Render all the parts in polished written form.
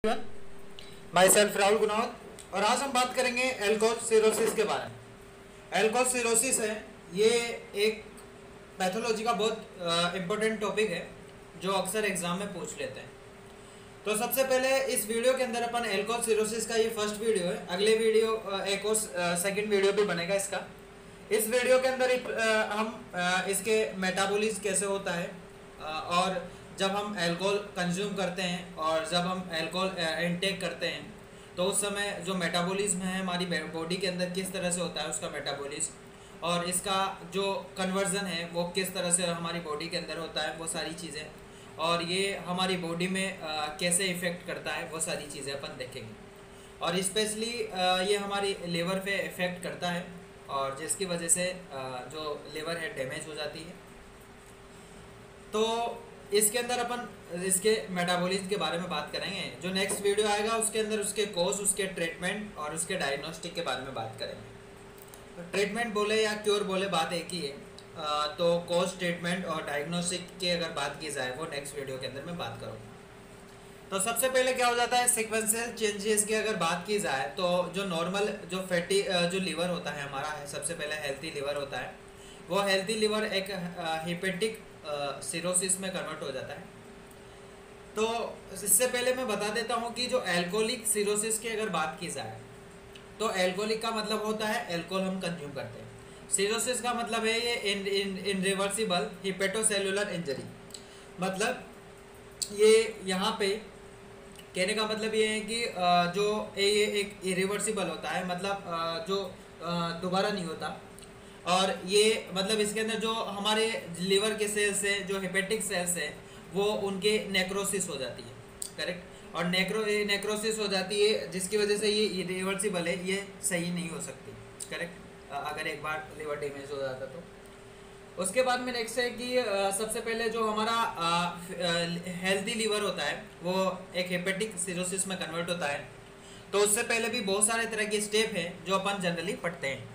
My self Rahul गुनौत और आज हम बात करेंगे एल्कोहल सिरोसिस के बारे में। एल्कोहल सिरोसिस है ये एक पैथोलॉजी का बहुत इम्पोर्टेंट टॉपिक है जो अक्सर एग्जाम में पूछ लेते हैं। तो सबसे पहले इस वीडियो के अंदर अपन एल्कोहल सिरोसिस का ये फर्स्ट वीडियो है, अगले वीडियो एक और सेकंड वीडियो भी बनेगा इसका। इस वीडियो के अंदर हम इसके मेटाबॉलिज्म कैसे होता है और जब हम अल्कोहल कंज्यूम करते हैं और जब हम अल्कोहल इनटेक करते हैं तो उस समय जो मेटाबॉलिज्म है हमारी बॉडी के अंदर किस तरह से होता है उसका मेटाबॉलिज्म, और इसका जो कन्वर्जन है वो किस तरह से हमारी बॉडी के अंदर होता है, वो सारी चीज़ें, और ये हमारी बॉडी में कैसे इफ़ेक्ट करता है वो सारी चीज़ें अपन देखेंगे। और स्पेशली ये हमारी लीवर पे इफ़ेक्ट करता है और जिसकी वजह से जो लीवर है डैमेज हो जाती है। तो इसके अंदर अपन इसके मेटाबॉलिज्म के बारे में बात करेंगे। जो नेक्स्ट वीडियो आएगा उसके अंदर उसके कोज, उसके ट्रीटमेंट और उसके डायग्नोस्टिक के बारे में बात करेंगे। तो ट्रीटमेंट बोले या क्योर बोले बात एक ही है। तो कोज, ट्रीटमेंट और डायग्नोस्टिक की अगर बात की जाए वो नेक्स्ट वीडियो के अंदर मैं बात करूँगा। तो सबसे पहले क्या हो जाता है, सिक्वेंशियल चेंजेस की अगर बात की जाए तो जो नॉर्मल जो फैटी जो लीवर होता है हमारा है, सबसे पहले हेल्थी लीवर होता है, वो हेल्थी लीवर एक हेपेटिक सिरोसिस में कन्वर्ट हो जाता है। तो इससे पहले मैं बता देता हूँ कि जो एल्कोहलिक सिरोसिस की अगर बात की जाए तो एल्कोहलिक का मतलब होता है एल्कोहल हम कंज्यूम करते हैं। सिरोसिस का मतलब है ये इनरिवर्सिबल हिपेटोसेलुलर इंजरी, मतलब ये यहाँ पे कहने का मतलब ये है कि जो ये एक इरिवर्सिबल होता है, मतलब जो दोबारा नहीं होता, और ये मतलब इसके अंदर जो हमारे लीवर के सेल्स है, जो हेपेटिक सेल्स है, वो उनके नेक्रोसिस हो जाती है, करेक्ट, और नेक्रोसिस हो जाती है जिसकी वजह से ये इरिवर्सिबल है, ये सही नहीं हो सकती, करेक्ट, अगर एक बार लीवर डैमेज हो जाता तो। उसके बाद में नेक्स्ट है कि सबसे पहले जो हमारा हेल्दी लीवर होता है वो एक हेपेटिक सिरोसिस में कन्वर्ट होता है। तो उससे पहले भी बहुत सारे तरह के स्टेप हैं जो अपन जनरली पढ़ते हैं।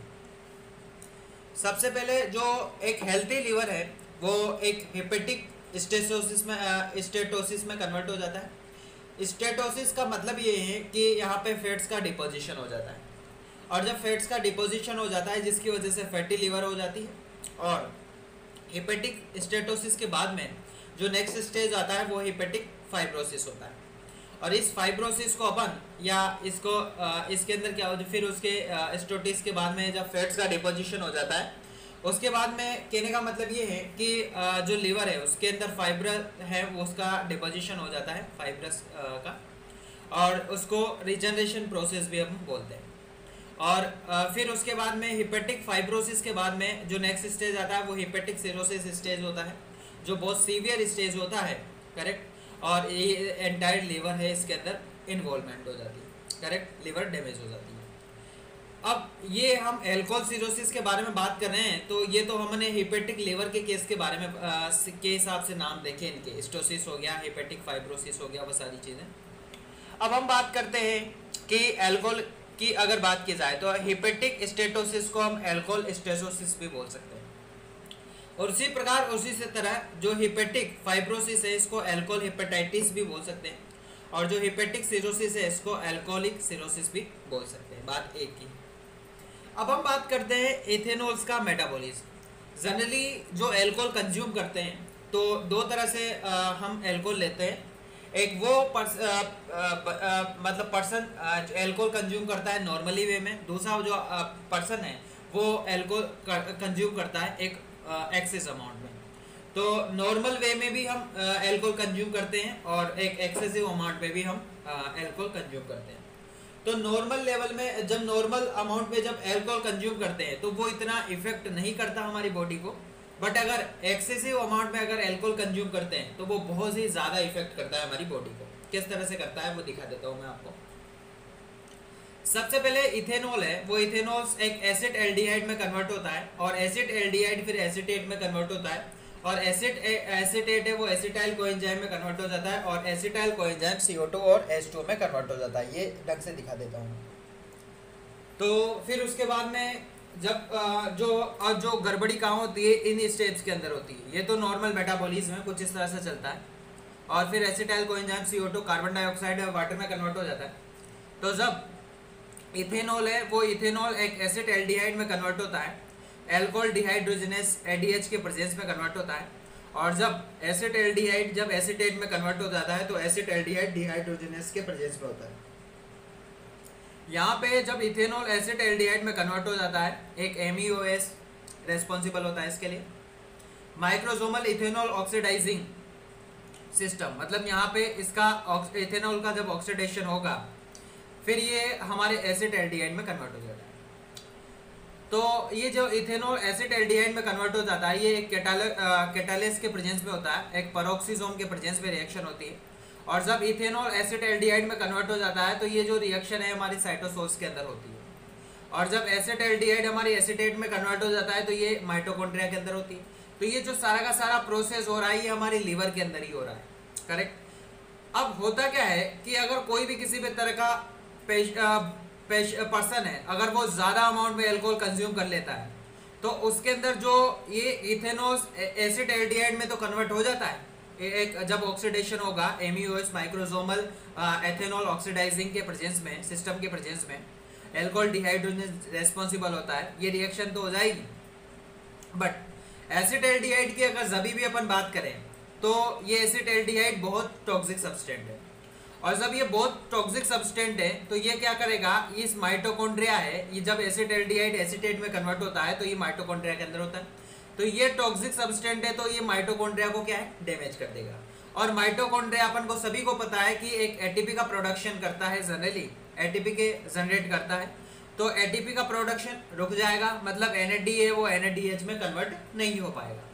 सबसे पहले जो एक हेल्थी लीवर है वो एक हेपेटिक स्टेटोसिस में कन्वर्ट हो जाता है। स्टेटोसिस का मतलब ये है कि यहाँ पे फैट्स का डिपोजिशन हो जाता है, और जब फैट्स का डिपोजिशन हो जाता है जिसकी वजह से फैटी लीवर हो जाती है। और हेपेटिक स्टेटोसिस के बाद में जो नेक्स्ट स्टेज आता है वो हेपेटिक फाइब्रोसिस होता है। और इस फाइब्रोसिस को अपन या इसको इसके अंदर क्या हो, फिर उसके स्टोटिस के बाद में जब फैट्स का डिपोजिशन हो जाता है उसके बाद में कहने का मतलब ये है कि जो लीवर है उसके अंदर फाइबर है वो उसका डिपोजिशन हो जाता है फाइब्रस का, और उसको रिजनरेशन प्रोसेस भी हम बोलते हैं। और फिर उसके बाद में हेपेटिक फाइब्रोसिस के बाद में जो नेक्स्ट स्टेज आता है वो हेपेटिक सिरोसिस स्टेज होता है, जो बहुत सीवियर स्टेज होता है, करेक्ट, और ये एंटायर लीवर है इसके अंदर इन्वॉल्वमेंट हो जाती है, करेक्ट, लीवर डैमेज हो जाती है। अब ये हम एल्कोहल सिरोसिस के बारे में बात कर रहे हैं, तो ये तो हमने हेपेटिक लीवर के केस के बारे में के हिसाब से नाम देखे इनके, स्टोसिस हो गया, हेपेटिक फाइब्रोसिस हो गया, वो सारी चीज़ें। अब हम बात करते हैं कि एल्कोहल की अगर बात की जाए तो हेपेटिक स्टेटोसिस को हम एल्कोहल स्टेटोसिस भी बोल सकते हैं, और उसी प्रकार उसी से तरह जो हेपेटिक फाइब्रोसिस है इसको एल्कोहल हेपेटाइटिस भी बोल सकते हैं, और जो हेपेटिक सिरोसिस है इसको एल्कोहलिक सिरोसिस भी बोल सकते हैं, बात एक ही। अब हम बात करते हैं इथेनॉल्स का मेटाबॉलिज्म। जनरली जो एल्कोहल कंज्यूम करते हैं तो दो तरह से हम एल्कोहल लेते हैं। एक वो मतलब पर्सन एल्कोहल कंज्यूम करता है नॉर्मली वे में, दूसरा जो पर्सन है वो एल्कोहल कंज्यूम करता है एक एक्सेस अमाउंट में। तो नॉर्मल वे में भी हम एल्कोहल कंज्यूम करते हैं और एक एक्सेसिव अमाउंट में भी हम एल्कोहल कंज्यूम करते हैं। तो नॉर्मल लेवल में जब नॉर्मल अमाउंट में जब एल्कोहल कंज्यूम करते हैं तो वो इतना इफेक्ट नहीं करता हमारी बॉडी को, बट अगर एक्सेसिव अमाउंट में अगर एल्कोहल कंज्यूम करते हैं तो वो बहुत ही ज़्यादा इफेक्ट करता है हमारी बॉडी को। किस तरह से करता है वो दिखा देता हूँ मैं आपको। सबसे पहले इथेनॉल है, वो इथेनॉल एक एसिड एल्डिहाइड में कन्वर्ट होता है, और एसिड एल्डिहाइड फिर एसीटेट में कन्वर्ट होता है, और एसीटेट है वो एसिटाइल कोएंजाइम में कन्वर्ट हो जाता है, और एसिटाइल कोएंजाइम CO2 और H2 में कन्वर्ट हो जाता है। ये ढंग से दिखा देता हूँ। तो फिर उसके बाद में जब जो गड़बड़ी कहाँ होती है, इन स्टेप्स के अंदर होती है। ये तो नॉर्मल मेटाबॉलिज्म है, कुछ इस तरह से चलता है। और फिर acetyl coenzyme CO2 carbon dioxide water में कन्वर्ट हो जाता है। तो जब इथेनॉल है वो इथेनॉल एक एसिड एल्डिहाइड में कन्वर्ट होता है, एल्कोहल डिहाइड्रोजनेस ADH के प्रेजेंस में कन्वर्ट होता है। और जब एसिड एल्डिहाइड जब एसीटेट में कन्वर्ट हो जाता है तो एसिड एल्डिहाइड डिहाइड्रोजनेस के प्रेजेंस में होता है। यहाँ पे जब इथेनॉल एसिड एल्डिहाइड में कन्वर्ट हो जाता है, एक MEOS रेस्पॉन्सिबल होता है इसके लिए। माइक्रोसोमल इथेनॉल ऑक्सीडाइजिंग सिस्टम, मतलब यहाँ पे इसका इथेनॉल का जब ऑक्सीडेशन होगा फिर ये हमारे एसिड एल्डिहाइड में कन्वर्ट हो जाता है। तो ये जो इथेनॉल एसिड एल्डिहाइड में कन्वर्ट हो जाता है ये एक कैटालिस्ट के प्रेजेंस में होता है, एक पेरोक्सिसोम के प्रेजेंस में रिएक्शन होती है। और जब इथेनॉल एसिड एल्डिहाइड में कन्वर्ट हो जाता है तो ये जो रिएक्शन है हमारी साइटोसोल्स के अंदर होती है। और जब एसिड एल्डिहाइड हमारी एसीटेट में कन्वर्ट हो जाता है तो ये माइटोकॉन्ड्रिया के अंदर होती है। तो ये जो सारा का सारा प्रोसेस हो रहा है ये हमारे लीवर के अंदर ही हो रहा है, करेक्ट। अब होता क्या है कि अगर कोई भी किसी भी तरह का पर्सन है, अगर वो ज़्यादा अमाउंट में अल्कोहल कंज्यूम कर लेता है तो उसके अंदर जो ये इथेनॉल एसिड एल्डिहाइड में तो कन्वर्ट हो जाता है। एक जब ऑक्सीडेशन होगा MEOS माइक्रोसोमल एथेनॉल ऑक्सीडाइजिंग के प्रेजेंस में, सिस्टम के प्रेजेंस में एल्कोहल डिहाइड्रोजनेस रेस्पॉन्सिबल होता है, ये रिएक्शन तो हो जाएगी। बट एसिड एल्डिहाइड की अगर जभी भी अपन बात करें तो ये एसिड एल्डिहाइड बहुत टॉक्सिक सब्सटेंट है। और जब ये बहुत टॉक्सिक सब्सटेंट है तो ये क्या करेगा, इस माइटोकॉन्ड्रिया है, ये जब एसिड एल्डिहाइड एसीटेट में कन्वर्ट होता है तो ये माइटोकॉन्ड्रिया के अंदर होता है। तो ये टॉक्सिक सब्सटेंट है तो ये माइटोकॉन्ड्रिया को क्या है, डैमेज कर देगा। और माइटोकॉन्ड्रिया अपन को सभी को पता है कि एक ATP का प्रोडक्शन करता है, जनरली ATP के जनरेट करता है। तो ATP का प्रोडक्शन रुक जाएगा, मतलब NAD है वो NADH में कन्वर्ट नहीं हो पाएगा।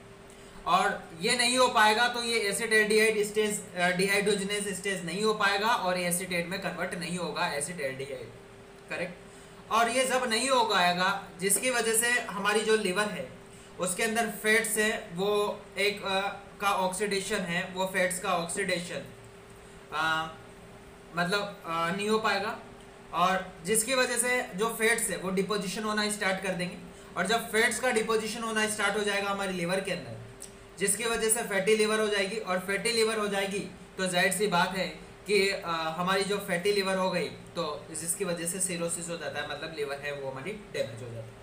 और ये नहीं हो पाएगा तो ये acid aldehyde stage dehydrogenase stage नहीं हो पाएगा और एसीटेट में कन्वर्ट नहीं होगा एसिड एल्डिहाइड, करेक्ट। और ये जब नहीं हो पाएगा जिसकी वजह से हमारी जो लिवर है उसके अंदर फैट्स है वो एक का ऑक्सीडेशन है, वो फैट्स का ऑक्सीडेशन मतलब नहीं हो पाएगा। और जिसकी वजह से जो फैट्स है वो डिपोजिशन होना स्टार्ट कर देंगे। और जब फैट्स का डिपोजिशन होना स्टार्ट हो जाएगा हमारी लिवर के अंदर, जिसकी वजह से फैटी लिवर हो जाएगी। और फैटी लिवर हो जाएगी तो जाहिर सी बात है कि हमारी जो फैटी लिवर हो गई तो जिसकी वजह से सिरोसिस हो जाता है, मतलब लिवर है वो हमारी डैमेज हो जाता है।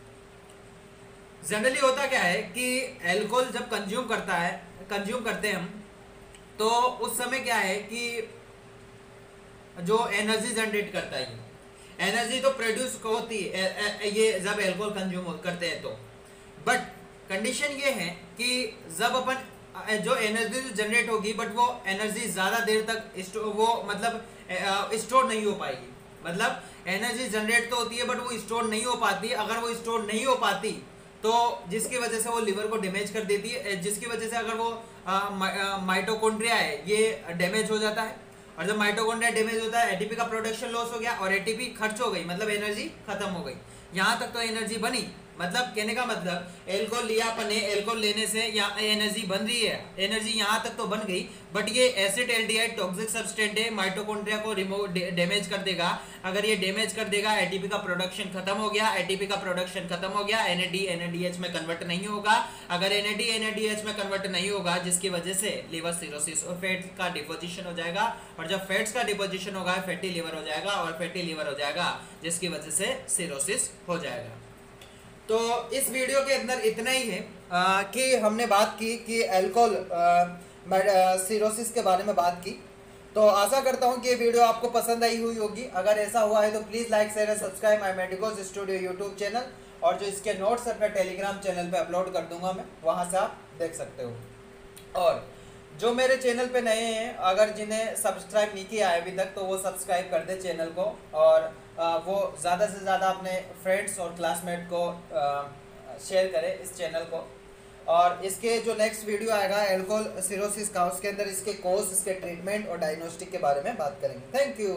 जनरली होता क्या है कि अल्कोहल जब कंज्यूम करते हैं हम, तो उस समय क्या है कि जो एनर्जी जनरेट करता है, एनर्जी तो प्रोड्यूस होती है ये जब अल्कोहल कंज्यूम करते हैं तो। बट कंडीशन ये है कि जब अपन जो एनर्जी जनरेट होगी बट वो एनर्जी ज़्यादा देर तक वो मतलब स्टोर नहीं हो पाएगी। मतलब एनर्जी जनरेट तो होती है बट वो स्टोर नहीं हो पाती। अगर वो स्टोर नहीं हो पाती तो जिसकी वजह से वो लिवर को डैमेज कर देती है, जिसकी वजह से अगर वो माइटोकॉन्ड्रिया है ये डैमेज हो जाता है। और जब माइटोकॉन्ड्रिया डैमेज होता है ATP का प्रोडक्शन लॉस हो गया और ATP खर्च हो गई, मतलब एनर्जी खत्म हो गई। यहाँ तक तो एनर्जी बनी, मतलब कहने का मतलब एल्कोहल लिया अपन ने, एल्कोहल लेने से यहाँ एनर्जी बन रही है, एनर्जी यहाँ तक तो बन गई। बट ये एसिड एल्डिहाइड टॉक्सिक सब्सटेंट है, माइटोकॉन्ड्रिया को डैमेज कर देगा। अगर ये डैमेज कर देगा ATP का प्रोडक्शन खत्म हो गया, ATP का प्रोडक्शन खत्म हो गया, NAD NADH में कन्वर्ट नहीं होगा। अगर NAD NADH में कन्वर्ट नहीं होगा जिसकी वजह से लिवर सिरोसिस और फैट का डिपोजिशन हो जाएगा। और जब फैट्स का डिपोजिशन होगा फैटी लिवर हो जाएगा, और फैटी लिवर हो जाएगा जिसकी वजह से सिरोसिस हो जाएगा। तो इस वीडियो के अंदर इतना ही है कि हमने बात की कि अल्कोहल सिरोसिस के बारे में बात की। तो आशा करता हूँ कि ये वीडियो आपको पसंद आई हुई होगी। अगर ऐसा हुआ है तो please like share and subscribe my medicos studio YouTube channel. और जो इसके नोट्स अपने टेलीग्राम चैनल पे अपलोड कर दूंगा मैं, वहाँ से आप देख सकते हो। और जो मेरे चैनल पे नए हैं, अगर जिन्हें सब्सक्राइब नहीं किया है अभी तक, तो वो सब्सक्राइब कर दे चैनल को। और वो ज़्यादा से ज़्यादा अपने फ्रेंड्स और क्लासमेट को शेयर करें इस चैनल को। और इसके जो नेक्स्ट वीडियो आएगा अल्कोहल सिरोसिस का, उसके अंदर इसके कोर्स, इसके ट्रीटमेंट और डायग्नोस्टिक के बारे में बात करेंगे। Thank you.